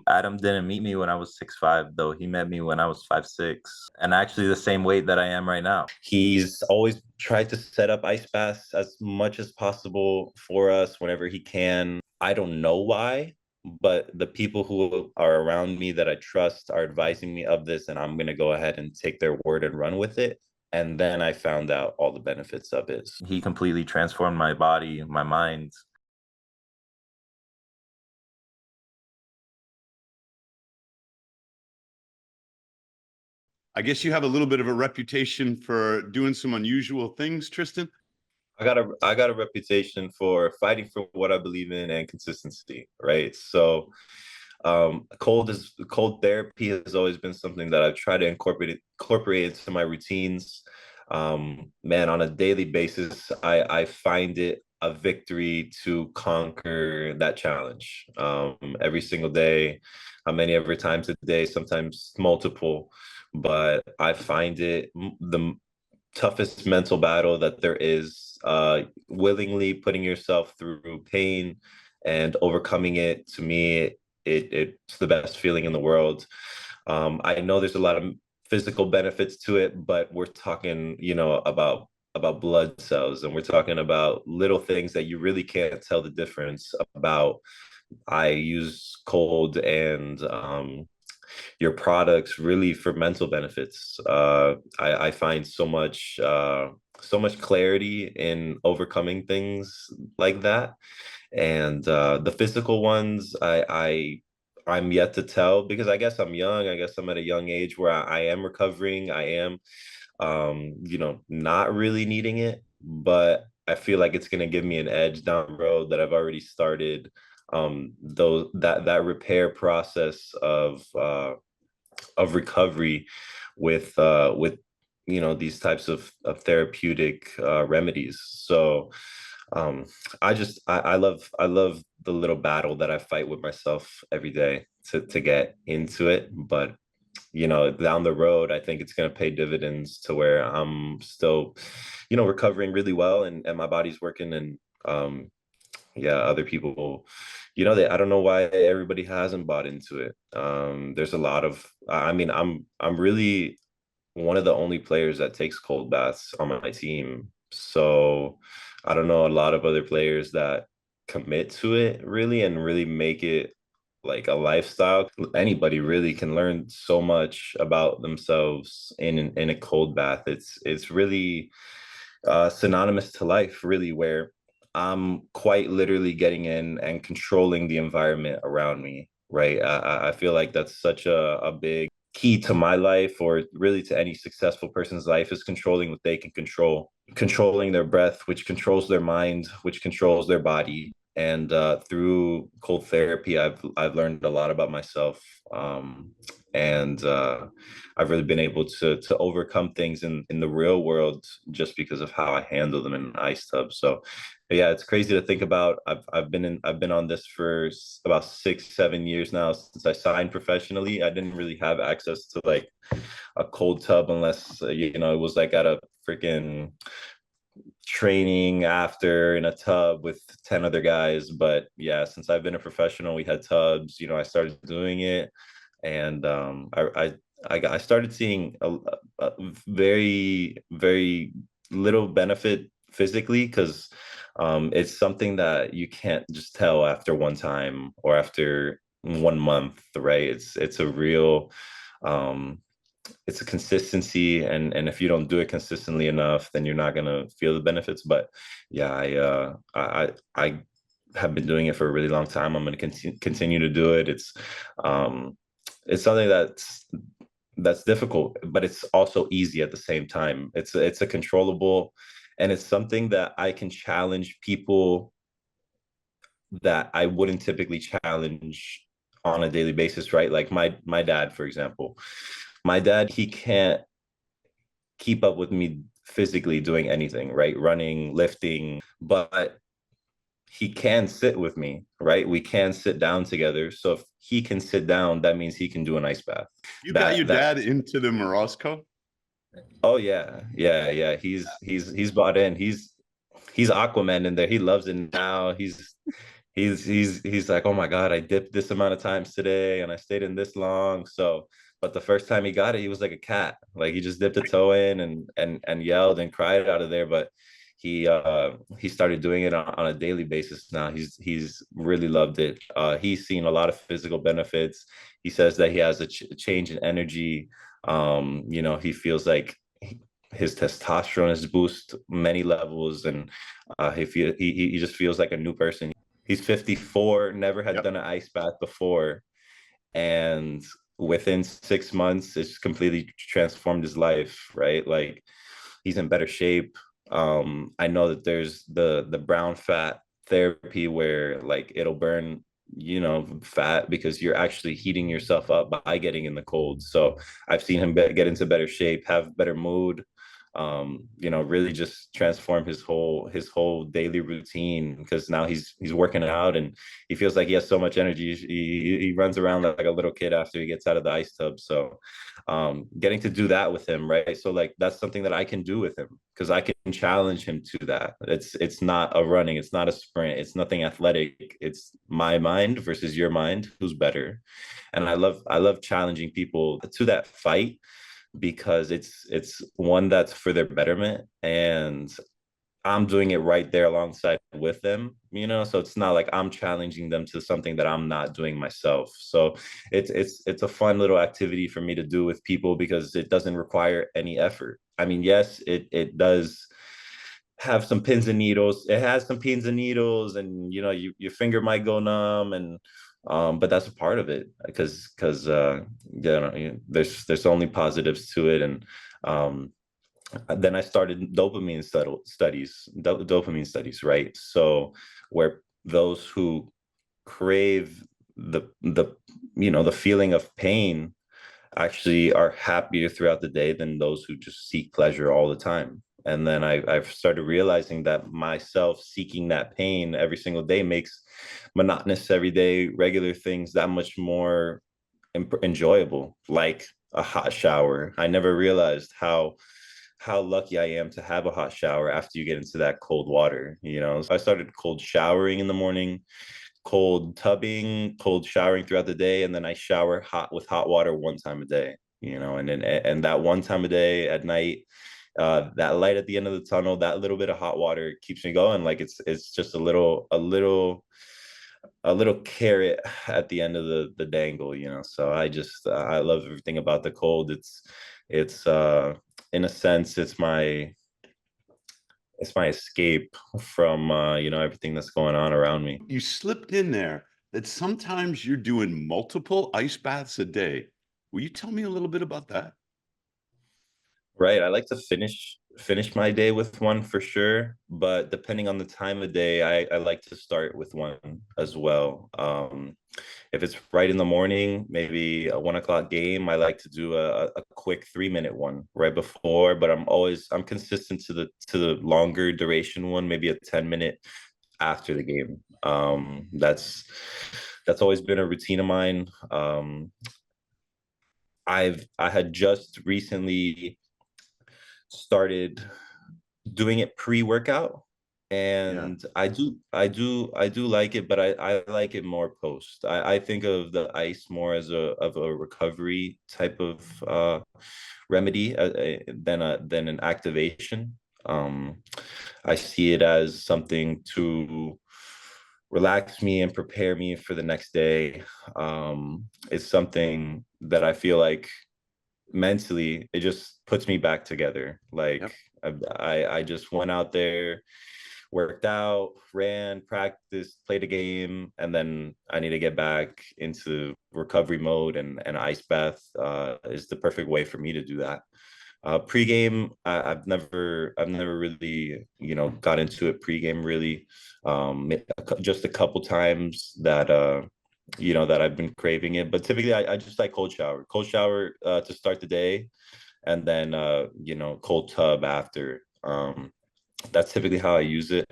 Adam didn't meet me when I was 6'5", though. He met me when I was 5'6", and actually the same weight that I am right now. He's always tried to set up ice baths as much as possible for us whenever he can. I don't know why, but the people who are around me that I trust are advising me of this, and I'm going to go ahead and take their word and run with it. And then I found out all the benefits of it. He completely transformed my body, my mind. I guess you have a little bit of a reputation for doing some unusual things, Tristan. I got a reputation for fighting for what I believe in and consistency, right? So cold therapy has always been something that I've tried to incorporate into my routines. Man, on a daily basis, I find it a victory to conquer that challenge. Every single day, how many ever times a day, sometimes multiple, but I find it the toughest mental battle that there is. Willingly putting yourself through pain and overcoming it, to me, it's the best feeling in the world. I know there's a lot of physical benefits to it, but we're talking, about blood cells, and we're talking about little things that you really can't tell the difference about. I use cold and your products really for mental benefits. I find so much clarity in overcoming things like that, and the physical ones, I'm yet to tell, because I guess I'm young. I guess I'm at a young age where I am recovering. I am, not really needing it, but I feel like it's gonna give me an edge down the road that I've already started. Though that repair process of recovery with these types of therapeutic remedies. So I love the little battle that I fight with myself every day to get into it. But down the road, I think it's going to pay dividends to where I'm still recovering really well, and my body's working. And yeah, other people, I don't know why everybody hasn't bought into it. There's a lot of, I mean, I'm really one of the only players that takes cold baths on my team. So I don't know a lot of other players that commit to it really and really make it like a lifestyle. Anybody really can learn so much about themselves in a cold bath. It's really synonymous to life, really, where I'm quite literally getting in and controlling the environment around me, right? I feel like that's such a big key to my life, or really to any successful person's life, is controlling what they can control, controlling their breath, which controls their mind, which controls their body. And through cold therapy, I've learned a lot about myself, and I've really been able to overcome things in the real world just because of how I handle them in an ice tub. So yeah, it's crazy to think about. I've been on this for about 6 7 years now since I signed professionally. I didn't really have access to like a cold tub unless it was like at a freaking training after in a tub with 10 other guys. But yeah, since I've been a professional, we had tubs. I started doing it, and I started seeing a very very little benefit physically, because it's something that you can't just tell after one time or after 1 month, right? It's a real it's a consistency, and if you don't do it consistently enough, then you're not gonna feel the benefits. But yeah, I have been doing it for a really long time. I'm gonna continue to do it. It's something that's difficult, but it's also easy at the same time. It's a controllable, and it's something that I can challenge people that I wouldn't typically challenge on a daily basis, right? Like my dad, for example. My dad, he can't keep up with me physically doing anything, right? Running, lifting, but he can sit with me, right? We can sit down together. So if he can sit down, that means he can do an ice bath. You got your That dad into the Morozko? Oh yeah, yeah, yeah. He's bought in. He's Aquaman in there. He loves it now. he's like, oh my God, I dipped this amount of times today and I stayed in this long. So, but the first time he got it, he was like a cat. Like he just dipped a toe in and yelled and cried out of there. But he started doing it on a daily basis now. He's really loved it. He's seen a lot of physical benefits. He says that he has a change in energy. He feels like his testosterone is boost many levels, and he just feels like a new person. He's 54, never had Yep. done an ice bath before, and within 6 months, it's completely transformed his life, right? Like he's in better shape. I know that there's the brown fat therapy where like it'll burn, fat because you're actually heating yourself up by getting in the cold. So I've seen him get into better shape, have better mood, really just transform his whole daily routine because now he's working out and he feels like he has so much energy. He runs around like a little kid after he gets out of the ice tub. So getting to do that with him, right? So like that's something that I can do with him because I can challenge him to that. It's not a running, it's not a sprint, it's nothing athletic. It's my mind versus your mind, who's better. And I love challenging people to that fight because it's one that's for their betterment, and I'm doing it right there alongside with them, so it's not like I'm challenging them to something that I'm not doing myself. So it's a fun little activity for me to do with people because it doesn't require any effort. I mean, yes, it does have some pins and needles. It has some pins and needles, and your finger might go numb, and but that's a part of it because there's only positives to it. And then I started dopamine studies, right? So where those who crave the feeling of pain actually are happier throughout the day than those who just seek pleasure all the time. And then I've started realizing that myself seeking that pain every single day makes monotonous everyday regular things that much more enjoyable, like a hot shower. I never realized how lucky I am to have a hot shower after you get into that cold water. So I started cold showering in the morning, cold tubbing, cold showering throughout the day, and then I shower hot with hot water one time a day. And that one time a day at night, that light at the end of the tunnel, that little bit of hot water keeps me going. Like it's just a little carrot at the end of the dangle. So I love everything about the cold. It's in a sense it's my escape from everything that's going on around me. You slipped in there that sometimes you're doing multiple ice baths a day. Will you tell me a little bit about that? Right. I like to finish my day with one for sure, but depending on the time of day, I like to start with one as well. If it's right in the morning, maybe a 1 o'clock game, I like to do a quick 3 minute one right before, but I'm consistent to the longer duration one, maybe a 10 minute after the game. That's always been a routine of mine. I had just recently started doing it pre-workout, Yeah. and I do like it, but I like it more post. I think of the ice more as a recovery type of remedy than an activation. I see it as something to relax me and prepare me for the next day. It's something that I feel like mentally it just puts me back together. Like Yep. I just went out there, worked out, ran, practiced, played a game, and then I need to get back into recovery mode, and ice bath is the perfect way for me to do that. Pre-game, I've never really, got into it pre-game really. Just a couple times that I've been craving it, but typically I just like cold shower to start the day, and then cold tub after. That's typically how I use it.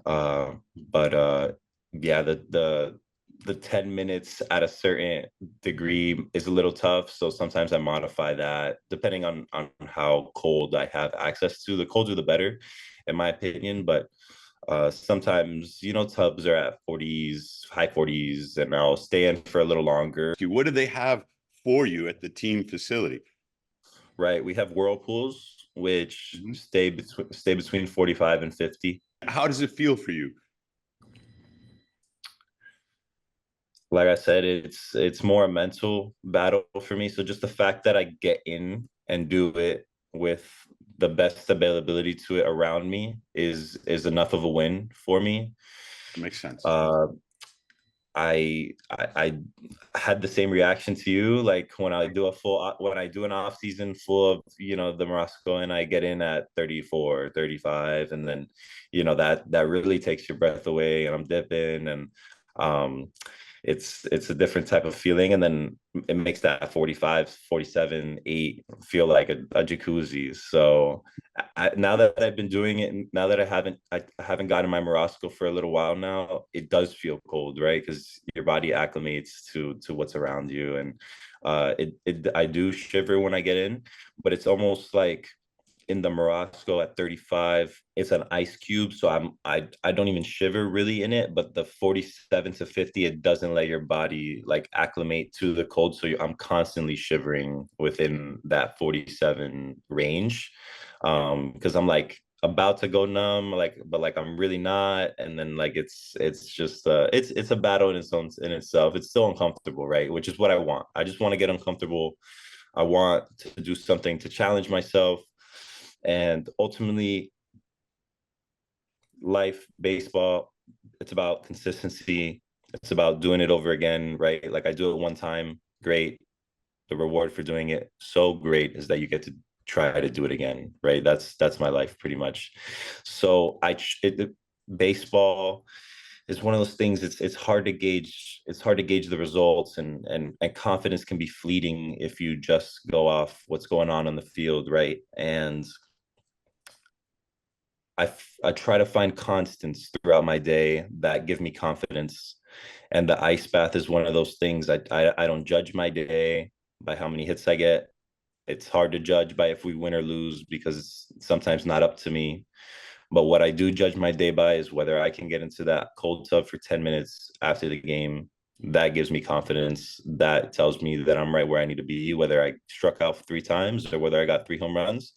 But yeah, the 10 minutes at a certain degree is a little tough. So sometimes I modify that depending on how cold I have access to. The colder the better, in my opinion. But Sometimes, tubs are at 40s, high 40s, and I'll stay in for a little longer. What do they have for you at the team facility? Right. We have whirlpools, which Mhm. stay between 45 and 50. How does it feel for you? Like I said, it's more a mental battle for me. So just the fact that I get in and do it with the best availability to it around me is enough of a win for me. That makes sense. Uh, I had the same reaction to you. Like when I do an off season full of the Morozko, and I get in at 34, 35, and then that really takes your breath away, and I'm dipping, and um it's a different type of feeling, and then it makes that 45, 47, 8 feel like a jacuzzi. So now that I've been doing it, and now that I haven't gotten my Morosco for a little while now, it does feel cold, right? Because your body acclimates to what's around you, and I do shiver when I get in, but it's almost like in the Morocco at 35, it's an ice cube. So I don't even shiver really in it, but the 47 to 50, it doesn't let your body like acclimate to the cold. So I'm constantly shivering within that 47 range. Because I'm like about to go numb, like, but like I'm really not. And then like it's just it's a battle in itself. It's still uncomfortable, right? Which is what I want. I just want to get uncomfortable. I want to do something to challenge myself. And ultimately, life, baseball, it's about consistency. It's about doing it over again, right? Like I do it one time, great. The reward for doing it so great is that you get to try to do it again, right? That's my life pretty much. So baseball is one of those things. It's hard to gauge. It's hard to gauge the results, and confidence can be fleeting if you just go off what's going on the field, right? And I try to find constants throughout my day that give me confidence. And the ice bath is one of those things. I don't judge my day by how many hits I get. It's hard to judge by if we win or lose because it's sometimes not up to me. But what I do judge my day by is whether I can get into that cold tub for 10 minutes after the game. That gives me confidence. That tells me that I'm right where I need to be, whether I struck out 3 times or whether I got 3 home runs.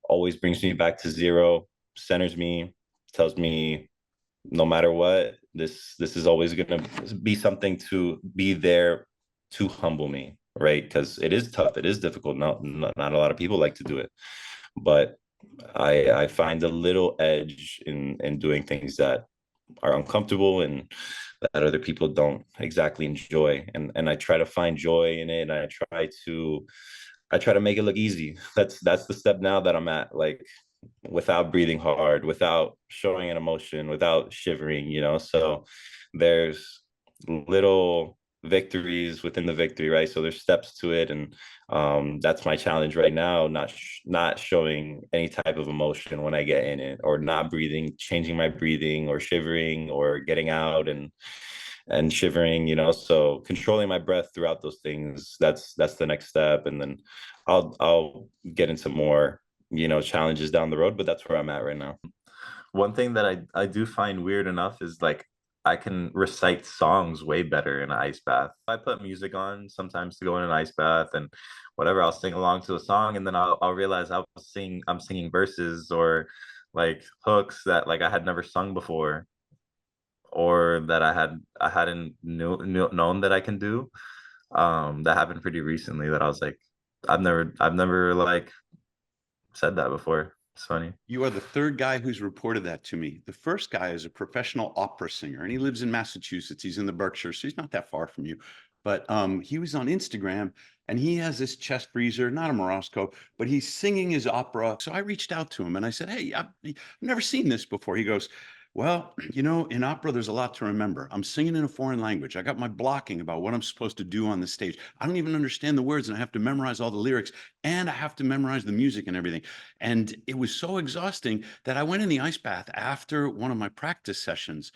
Always brings me back to zero, centers me, tells me no matter what, this is always going to be something to be there to humble me, right? Because it is tough, it is difficult. Not a lot of people like to do it, but I find a little edge in doing things that are uncomfortable and that other people don't exactly enjoy, and I try to find joy in it, and I try to make it look easy. That's the step now that I'm at, like without breathing hard, without showing an emotion, without shivering, So there's little victories within the victory, right? So there's steps to it, and that's my challenge right now. Not showing any type of emotion when I get in it, or not breathing, changing my breathing, or shivering, or getting out and shivering, so controlling my breath throughout those things, that's the next step. And then I'll get into more challenges down the road, but that's where I'm at right now. One thing that I do find weird enough is like I can recite songs way better in an ice bath. I put music on sometimes to go in an ice bath, and whatever, I'll sing along to a song, and then I'll realize I'm singing verses or like hooks that like I had never sung before, or that I hadn't known that I can do. That happened pretty recently, that I was like, I've never like said that before. It's funny. You are the third guy who's reported that to me. The first guy is a professional opera singer, and he lives in Massachusetts. He's in the Berkshires, so he's not that far from you. But he was on Instagram, and he has this chest freezer, not a Morosco, but he's singing his opera. So I reached out to him and I said, "Hey, I've never seen this before." He goes, "Well, in opera, there's a lot to remember. I'm singing in a foreign language. I got my blocking about what I'm supposed to do on the stage. I don't even understand the words, and I have to memorize all the lyrics, and I have to memorize the music and everything." And it was so exhausting that I went in the ice bath after one of my practice sessions,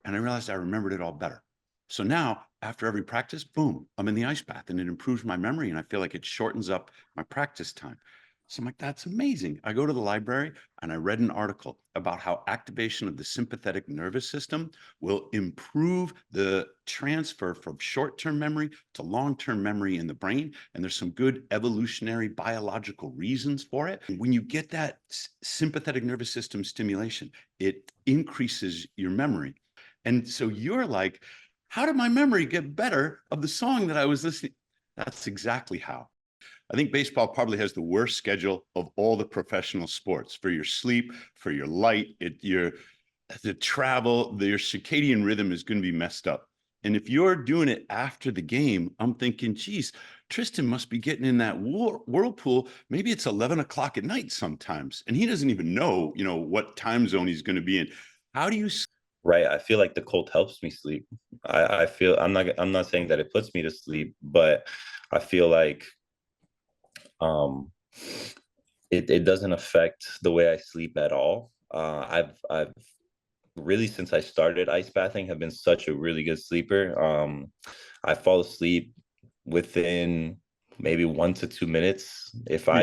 and I realized I remembered it all better. So now, after every practice, boom, I'm in the ice bath, and it improves my memory, and I feel like it shortens up my practice time. So I'm like, that's amazing. I go to the library and I read an article about how activation of the sympathetic nervous system will improve the transfer from short-term memory to long-term memory in the brain. And there's some good evolutionary biological reasons for it. And when you get that sympathetic nervous system stimulation, it increases your memory. And so you're like, how did my memory get better of the song that I was listening? That's exactly how. I think baseball probably has the worst schedule of all the professional sports for your sleep, for your light, your the travel, your circadian rhythm is going to be messed up. And if you're doing it after the game, I'm thinking, geez, Tristan must be getting in that whirlpool. Maybe it's 11 o'clock at night sometimes, and he doesn't even know, what time zone he's going to be in. How do you? Right. I feel like the cold helps me sleep. I feel I'm not saying that it puts me to sleep, but I feel like um it doesn't affect the way I sleep at all. I've really, since I started ice bathing, have been such a really good sleeper. I fall asleep within maybe 1 to 2 minutes. Me too. I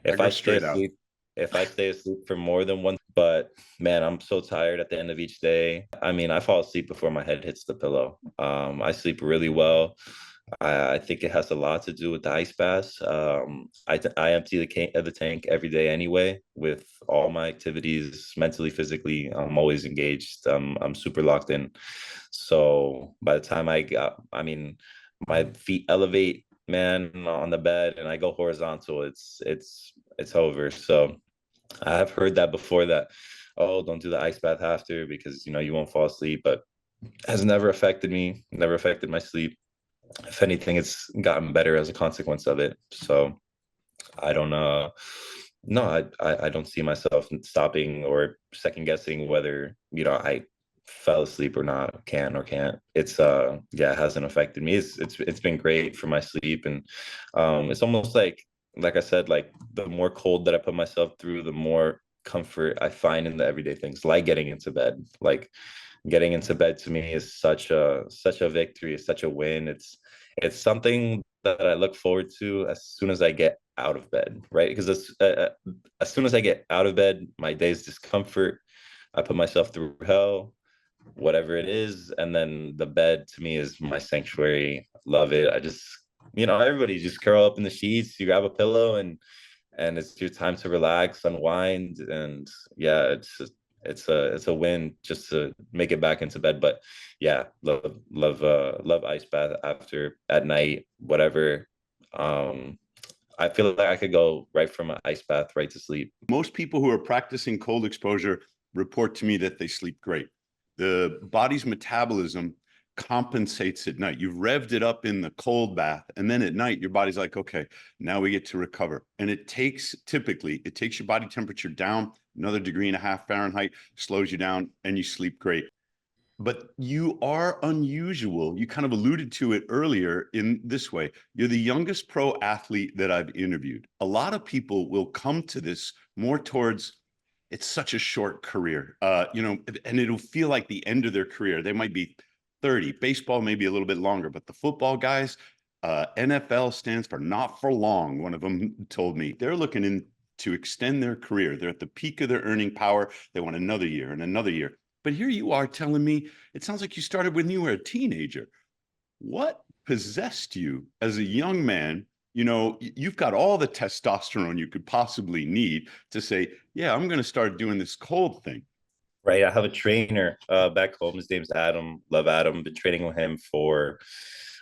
If go I stay straight out. asleep, if I stay asleep for more than one, but man, I'm so tired at the end of each day. I mean, I fall asleep before my head hits the pillow. I sleep really well. I think it has a lot to do with the ice baths. I empty the tank every day anyway. With all my activities, mentally, physically, I'm always engaged. I'm super locked in. So by the time I mean, my feet elevate, man, on the bed, and I go horizontal. It's over. So I have heard that before. That, oh, don't do the ice bath after because you won't fall asleep. But has never affected me. Never affected my sleep. If anything, it's gotten better as a consequence of it. So I don't no, I don't see myself stopping or second guessing whether, I fell asleep or not, can or can't. It's yeah, it hasn't affected me. It's been great for my sleep. And it's almost like I said, like the more cold that I put myself through, the more comfort I find in the everyday things, like getting into bed. Like getting into bed to me is such a victory, it's such a win. It's something that I look forward to as soon as I get out of bed, right? Because as soon as I get out of bed, my day's discomfort, I put myself through hell, whatever it is, and then the bed to me is my sanctuary. Love it. I just, everybody just curl up in the sheets, you grab a pillow, and it's your time to relax, unwind, and yeah, it's a win just to make it back into bed. But yeah, love ice bath after at night, whatever. Um, I feel like I could go right from an ice bath right to sleep. Most people who are practicing cold exposure report to me that they sleep great. The body's metabolism compensates at night. You've revved it up in the cold bath, and then at night, your body's like, okay, now we get to recover. And it takes your body temperature down another 1.5 degrees Fahrenheit, slows you down, and you sleep great. But you are unusual. You kind of alluded to it earlier in this way. You're the youngest pro athlete that I've interviewed. A lot of people will come to this more towards it's such a short career, and it'll feel like the end of their career. They might be 30. Baseball may be a little bit longer, but the football guys, NFL stands for not for long. One of them told me they're looking in to extend their career. They're at the peak of their earning power. They want another year and another year. But here you are telling me it sounds like you started when you were a teenager. What possessed you as a young man? You've got all the testosterone you could possibly need to say, yeah, I'm going to start doing this cold thing. Right. I have a trainer back home. His name's Adam. Love Adam. Been training with him for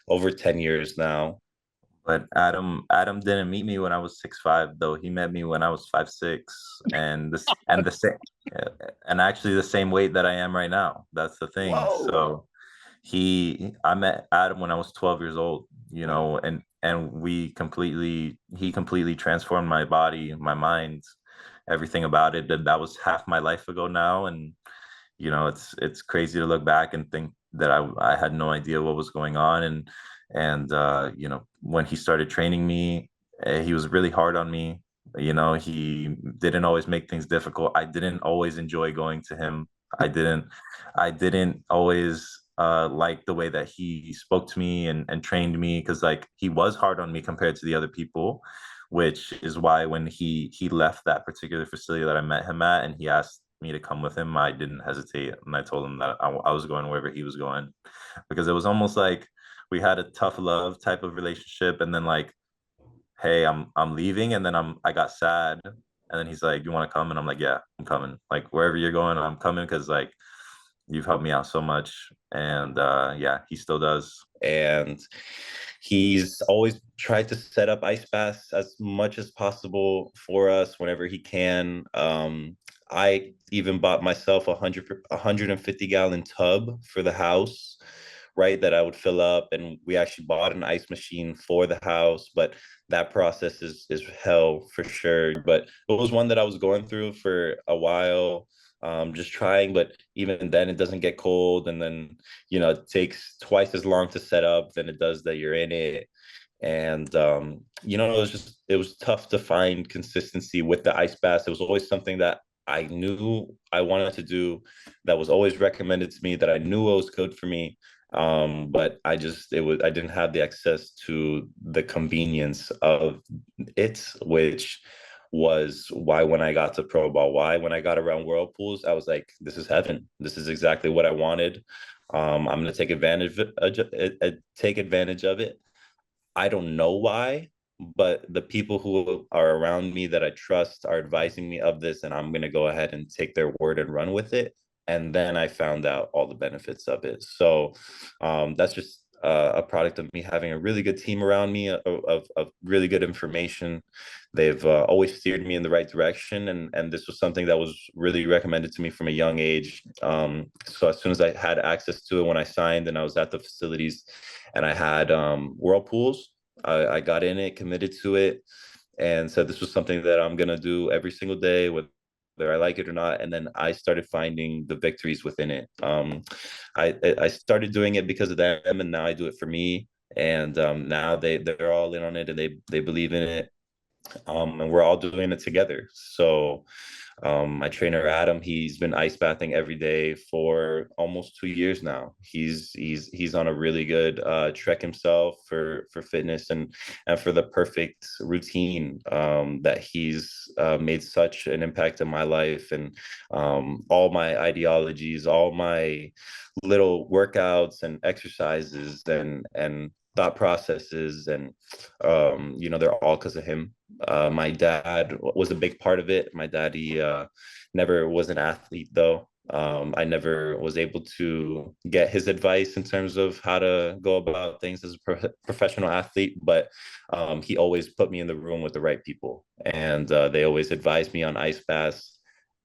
over 10 years now. But Adam didn't meet me when I was 6'5", though. He met me when I was 5'6", and the same, and actually the same weight that I am right now. That's the thing. Whoa. So I met Adam when I was 12 years old, and he completely transformed my body, my mind, everything about it. That was half my life ago now. And it's crazy to look back and think that I had no idea what was going on. And when he started training me, he was really hard on me. He didn't always make things difficult. I didn't always enjoy going to him. I didn't always like the way that he spoke to me and trained me, because like he was hard on me compared to the other people, which is why when he left that particular facility that I met him at, and he asked me to come with him, I didn't hesitate, and I told him that I was going wherever he was going, because it was almost like we had a tough love type of relationship, and then like, hey, I'm leaving, and then I got sad, and then he's like, you want to come? And I'm like, yeah, I'm coming. Like wherever you're going, I'm coming, because like you've helped me out so much. And yeah, he still does. And he's always tried to set up ice baths as much as possible for us whenever he can. I even bought myself 150 gallon tub for the house, right? That I would fill up, and we actually bought an ice machine for the house, but that process is hell for sure. But it was one that I was going through for a while, just trying. But even then, it doesn't get cold, and then it takes twice as long to set up than it does that you're in it. And it was tough to find consistency with the ice baths. It was always something that I knew I wanted to do, that was always recommended to me, that I knew it was good for me. But I didn't have the access to the convenience of it, which was why when I got to pro ball, why when I got around whirlpools, I was like, this is heaven. This is exactly what I wanted. I'm gonna take advantage of it. I don't know why, but the people who are around me that I trust are advising me of this, and I'm going to go ahead and take their word and run with it. And then I found out all the benefits of it. So that's just a product of me having a really good team around me, of really good information. They've always steered me in the right direction, and this was something that was really recommended to me from a young age. So as soon as I had access to it when I signed and I was at the facilities, and I had whirlpools, I got in it, committed to it, and said this was something that I'm gonna do every single day, whether I like it or not. And then I started finding the victories within it. I started doing it because of them, and now I do it for me. And now they're all in on it, and they believe in it. And we're all doing it together. So my trainer Adam, he's been ice bathing every day for almost 2 years now. He's on a really good trek himself for fitness, and for the perfect routine, that he's made such an impact in my life, and all my ideologies, all my little workouts and exercises and thought processes, and they're all because of him. My dad was a big part of it. My dad, he never was an athlete though. I never was able to get his advice in terms of how to go about things as a professional athlete, but he always put me in the room with the right people, and they always advised me on ice baths.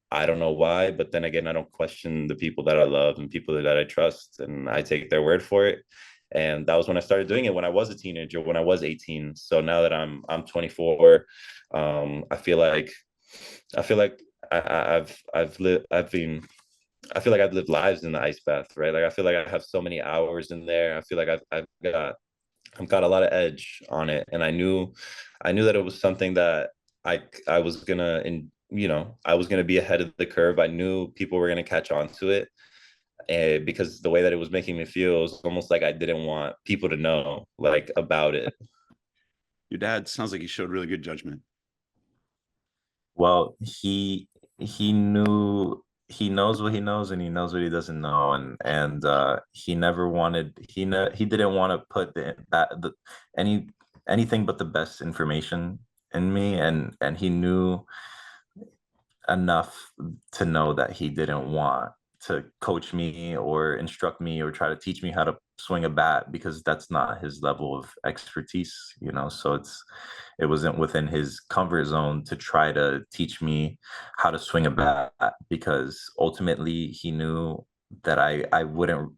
I don't know why, but then again, I don't question the people that I love and people that I trust, and I take their word for it. And that was when I started doing it when I was a teenager, when I was 18. So now that I'm 24, I feel like I've lived I feel like I've lived lives in the ice bath, right? Like I feel like I have so many hours in there. I feel like I've got a lot of edge on it, and I knew that it was something that I was gonna, I was gonna be ahead of the curve. I knew people were gonna catch on to it, because the way that it was making me feel, it was almost like I didn't want people to know like about it. Your dad sounds like he showed really good judgment. Well, he knew, he knows what he knows, and he knows what he doesn't know, and he never wanted, he didn't want to put any anything but the best information in me, and he knew enough to know that he didn't want to coach me or instruct me or try to teach me how to swing a bat, because that's not his level of expertise, so it wasn't within his comfort zone to try to teach me how to swing a bat, because ultimately he knew that I wouldn't,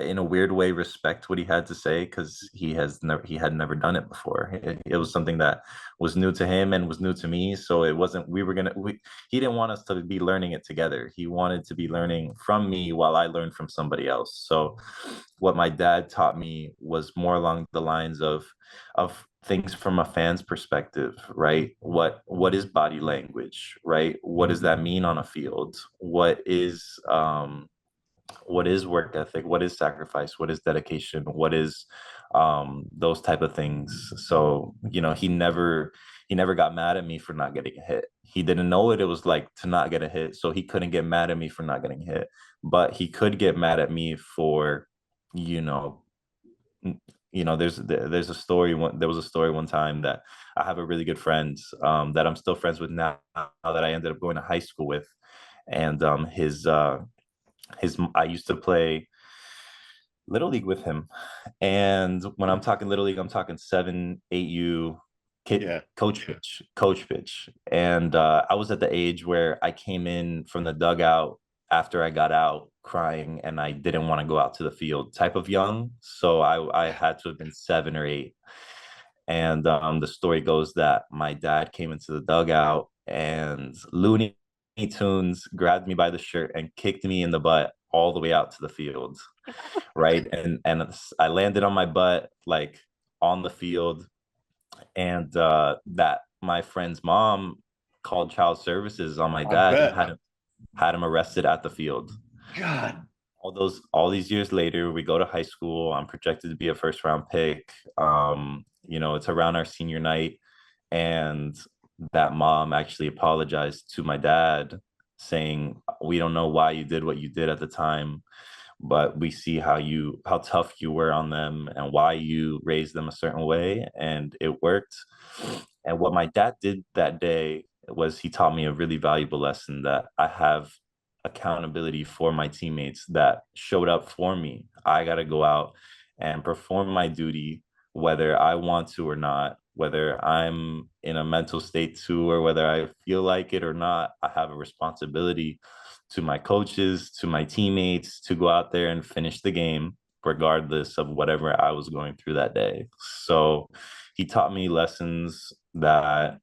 in a weird way, respect what he had to say, because he had never done it before. It was something that was new to him and was new to me, so it wasn't, he didn't want us to be learning it together. He wanted to be learning from me while I learned from somebody else. So what my dad taught me was more along the lines of things from a fan's perspective, right? What is body language, right? What does that mean on a field? What is work ethic, what is sacrifice, what is dedication, what is those type of things. So he never he never got mad at me for not getting a hit. He didn't know what it was like to not get a hit, so he couldn't get mad at me for not getting hit. But he could get mad at me for, you know, there's a story. There was a story one time that I have a really good friend that I'm still friends with now that I ended up going to high school with, and his I used to play little league with him, and when I'm talking little league, I'm talking 7, 8U kid, Yeah. coach pitch, and I was at the age where I came in from the dugout after I got out crying, and I didn't want to go out to the field type of young, so I had to have been 7 or 8. And the story goes that my dad came into the dugout and Looney Tunes grabbed me by the shirt and kicked me in the butt all the way out to the field, right? And I landed on my butt like on the field, and that my friend's mom called child services on my I dad and bet. had him arrested at the field. God. All these years later, we go to high school. I'm projected to be a first round pick. It's around our senior night, and that mom actually apologized to my dad, saying, "We don't know why you did what you did at the time, but we see how tough you were on them and why you raised them a certain way, and it worked." And what my dad did that day was he taught me a really valuable lesson, that I have accountability for my teammates that showed up for me. I got to go out and perform my duty, whether I want to or not, whether I'm in a mental state to, or whether I feel like it or not. I have a responsibility to my coaches, to my teammates, to go out there and finish the game, regardless of whatever I was going through that day. So he taught me lessons that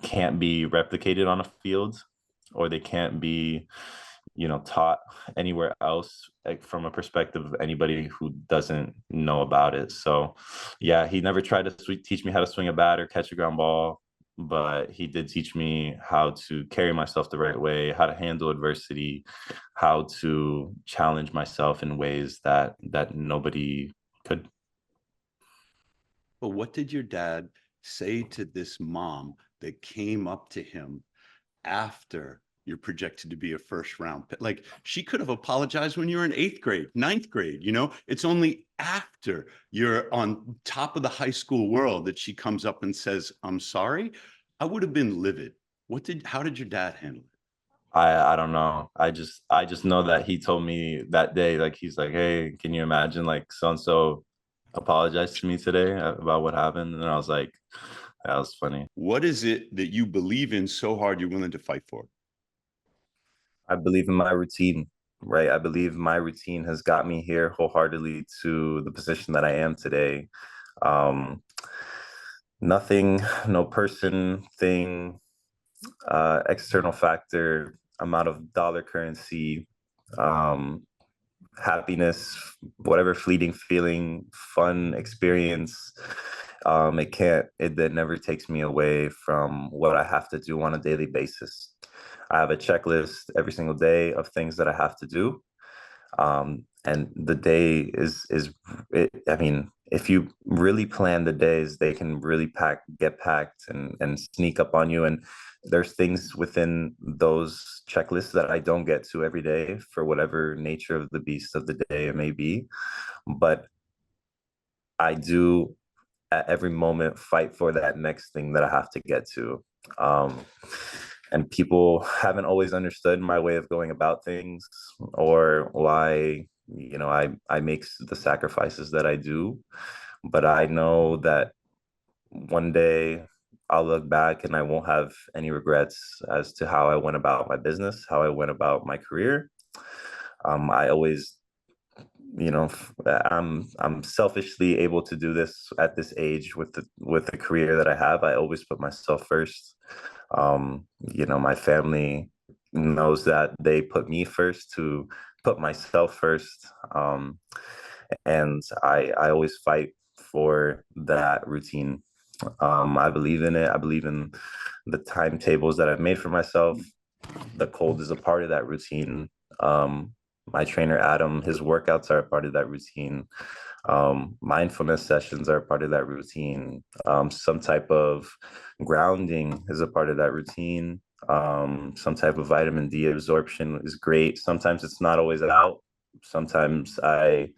can't be replicated on a field, or they can't be taught anywhere else, like from a perspective of anybody who doesn't know about it. So yeah, he never tried to teach me how to swing a bat or catch a ground ball, but he did teach me how to carry myself the right way, how to handle adversity, how to challenge myself in ways that nobody could. But what did your dad say to this mom that came up to him after you're projected to be a first round pick? Like, she could have apologized when you were in 8th grade, 9th grade, it's only after you're on top of the high school world that she comes up and says, "I'm sorry." I would have been livid. How did your dad handle it? I don't know. I just know that he told me that day, like, he's like, "Hey, can you imagine, like, so and so apologized to me today about what happened?" And I was like, that was funny. What is it that you believe in so hard you're willing to fight for? I believe in my routine, right? I believe my routine has got me here wholeheartedly to the position that I am today. Um, Nothing, no person, thing, external factor, amount of dollar currency, um, happiness, whatever fleeting feeling, fun experience. That never takes me away from what I have to do on a daily basis. I have a checklist every single day of things that I have to do. And the day I mean, if you really plan the days, they can really get packed and sneak up on you. And there's things within those checklists that I don't get to every day for whatever nature of the beast of the day it may be. But I do at every moment fight for that next thing that I have to get to. Um, and people haven't always understood my way of going about things, or why I make the sacrifices that I do. But I know that one day I'll look back and I won't have any regrets as to how I went about my business, how I went about my career. I always, I'm selfishly able to do this at this age with the career that I have. I always put myself first. My family knows that they put me first to put myself first. And I always fight for that routine. I believe in it. I believe in the timetables that I've made for myself. The cold is a part of that routine. My trainer, Adam, his workouts are a part of that routine. Mindfulness sessions are part of that routine. Some type of grounding is a part of that routine. Some type of vitamin D absorption is great. Sometimes it's not always out. Sometimes I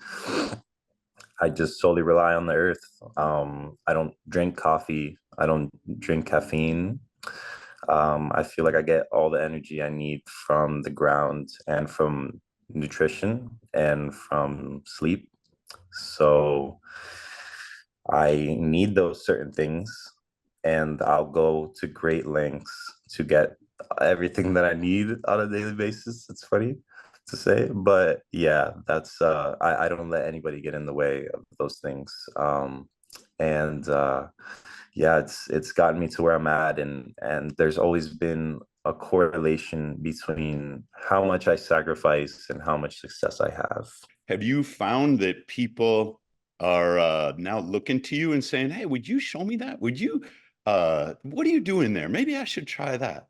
just solely rely on the earth. I don't drink coffee. I don't drink caffeine. I feel like I get all the energy I need from the ground and from nutrition and from sleep. So I need those certain things, and I'll go to great lengths to get everything that I need on a daily basis. It's funny to say, but yeah, that's I don't let anybody get in the way of those things. And yeah, it's gotten me to where I'm at, and there's always been a correlation between how much I sacrifice and how much success I have. Have you found that people are now looking to you and saying, "Hey, would you show me that? Would you, what are you doing there? Maybe I should try that."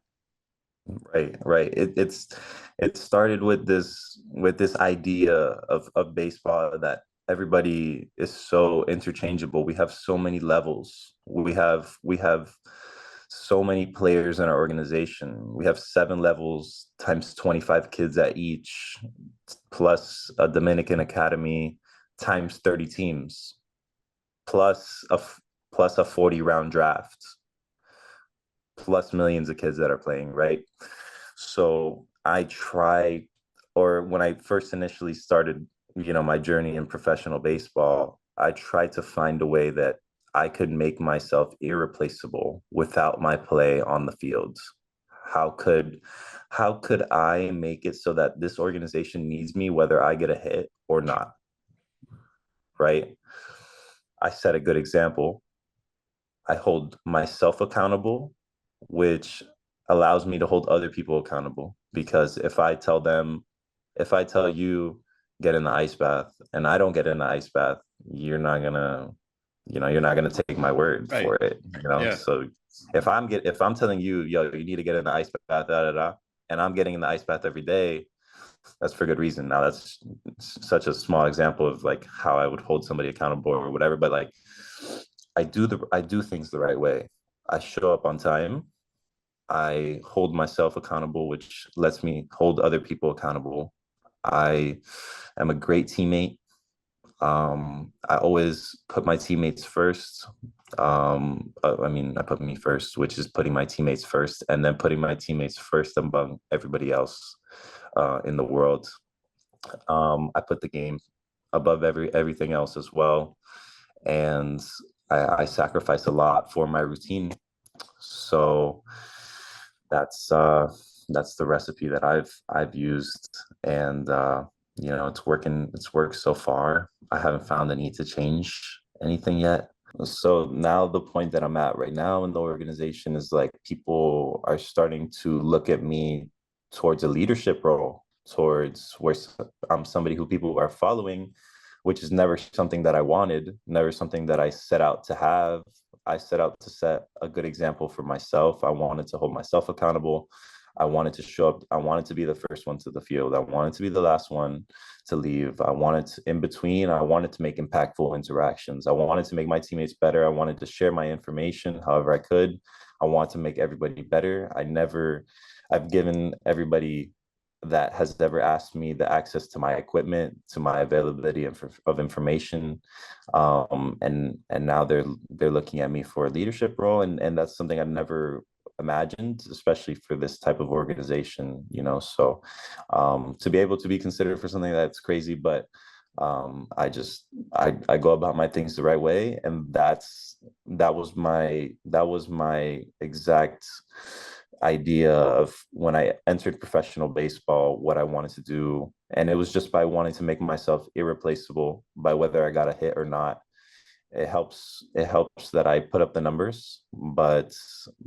Right. It started with this idea of baseball that everybody is so interchangeable. We have so many levels. We have so many players in our organization. We have 7 levels times 25 kids at each, plus a Dominican academy times 30 teams, plus a 40 round draft, plus millions of kids that are playing, right? So I try, or when I first initially started, my journey in professional baseball, I tried to find a way that I could make myself irreplaceable without my play on the field. How could how could I make it so that this organization needs me whether I get a hit or not, right? I set a good example. I hold myself accountable, which allows me to hold other people accountable. Because if I tell you get in the ice bath and I don't get in the ice bath, you're not gonna take my word Right. for it. Yeah. So if I'm telling you, yo, you need to get in the ice bath, and I'm getting in the ice bath every day, that's for good reason. Now that's such a small example of like how I would hold somebody accountable or whatever, but like I do things the right way. I show up on time. I hold myself accountable, which lets me hold other people accountable. I am a great teammate. I always put my teammates first. I mean, I put me first, which is putting my teammates first, and then putting my teammates first among everybody else in the world. I put the game above everything else as well, and I sacrifice a lot for my routine. So that's that's the recipe that I've used, and it's working. It's worked so far. I haven't found the need to change anything yet. So now the point that I'm at right now in the organization is like people are starting to look at me towards a leadership role, towards where I'm somebody who people are following, which is never something that I wanted, never something that I set out to have. I set out to set a good example for myself. I wanted to hold myself accountable. I wanted to show up. I wanted to be the first one to the field. I wanted to be the last one to leave. I wanted to, in between, I wanted to make impactful interactions. I wanted to make my teammates better. I wanted to share my information however I could. I want to make everybody better. I've given everybody that has ever asked me the access to my equipment, to my availability of information, and now they're looking at me for a leadership role, and that's something I've never imagined, especially for this type of organization. So to be able to be considered for something that's crazy, but I go about my things the right way, and that was my exact idea of when I entered professional baseball, what I wanted to do. And it was just by wanting to make myself irreplaceable by whether I got a hit or not. It helps that I put up the numbers, but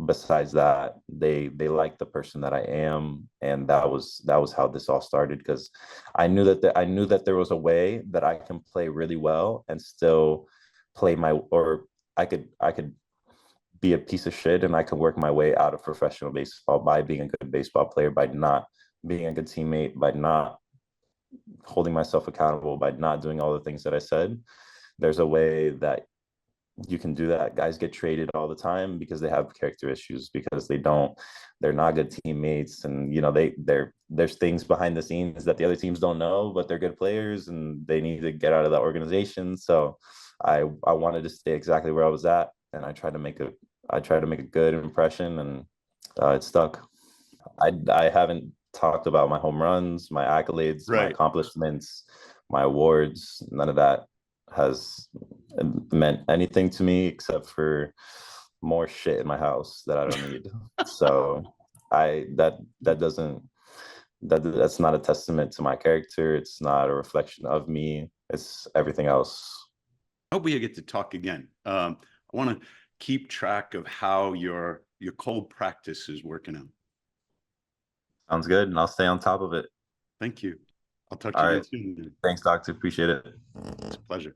besides that, they like the person that I am, and that was how this all started, because I knew that there was a way that I can play really well and still play my or I could be a piece of shit and I can work my way out of professional baseball by being a good baseball player, by not being a good teammate, by not holding myself accountable, by not doing all the things that I said. there's a way that you can do that. Guys get traded all the time because they have character issues, because they're not good teammates, and there's things behind the scenes that the other teams don't know, but they're good players and they need to get out of that organization. So I wanted to stay exactly where I was at, and I tried to make a good impression, and it stuck. I haven't talked about my home runs, my accolades, my Right. accomplishments, my awards. None of that has meant anything to me except for more shit in my house that I don't need. So I that doesn't that's not a testament to my character. It's not a reflection of me. It's everything else. I hope we get to talk again. I want to keep track of how your cold practice is working out. Sounds good, and I'll stay on top of it. Thank you. I'll talk to All you right. again soon. Thanks, Doctor. Appreciate it. It's a pleasure.